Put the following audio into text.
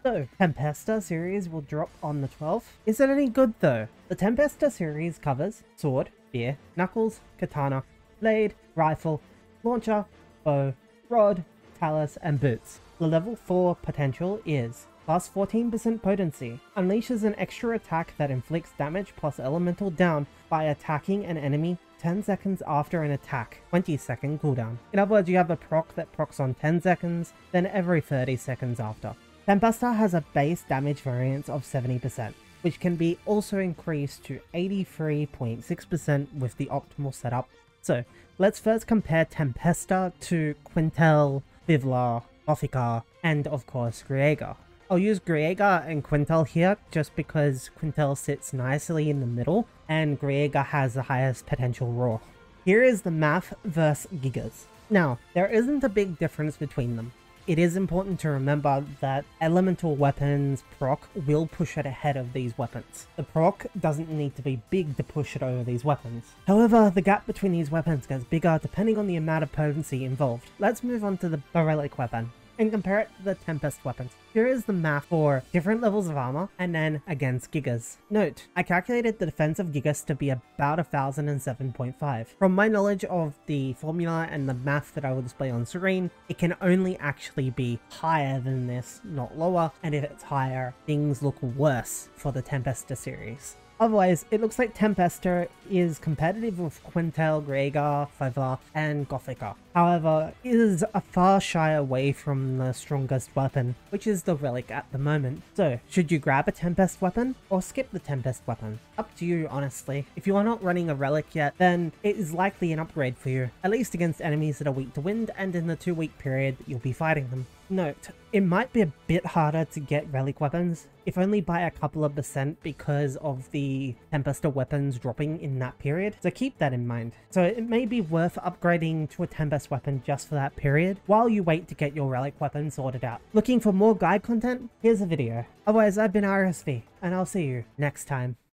So, Tempesta Series will drop on the 12th. Is it any good though? The Tempesta Series covers Sword, Spear, Knuckles, Katana, Blade, Rifle, Launcher, Bow, Rod, Talus, and Boots. The level 4 potential is plus 14% potency, unleashes an extra attack that inflicts damage plus elemental down by attacking an enemy 10 seconds after an attack, 20-second cooldown. In other words, you have a proc that procs on 10 seconds, then every 30 seconds after. Tempesta has a base damage variance of 70%, which can be also increased to 83.6% with the optimal setup. So, let's first compare Tempesta to Quintel, Vivla, Gothica, and of course Giga. I'll use Giga and Quintel here just because Quintel sits nicely in the middle and Giga has the highest potential raw. Here is the math versus Gigas. Now, there isn't a big difference between them. It is important to remember that elemental weapons proc will push it ahead of these weapons. The proc doesn't need to be big to push it over these weapons. However, the gap between these weapons gets bigger depending on the amount of potency involved. Let's move on to the Borrelic weapon and compare it to the Tempest weapons. Here is the math for different levels of armor and then against Gigas. Note, I calculated the defense of Gigas to be about 1007.5. From my knowledge of the formula and the math that I will display on screen, it can only actually be higher than this, not lower, and if it's higher, things look worse for the Tempesta series. Otherwise, it looks like Tempesta is competitive with Quintel, Giga, Vivla, and Gothica. However, it is a far shy away from the strongest weapon, which is the Relic at the moment. So, should you grab a Tempest weapon, or skip the Tempest weapon? Up to you, honestly. If you are not running a Relic yet, then it is likely an upgrade for you, at least against enemies that are weak to wind, and in the 2-week period that you'll be fighting them. Note, it might be a bit harder to get Relic weapons, if only by a couple of % because of the Tempesta weapons dropping in that period, so keep that in mind. So it may be worth upgrading to a Tempest weapon just for that period, while you wait to get your Relic weapon sorted out. Looking for more guide content? Here's a video. Otherwise, I've been RSV, and I'll see you next time.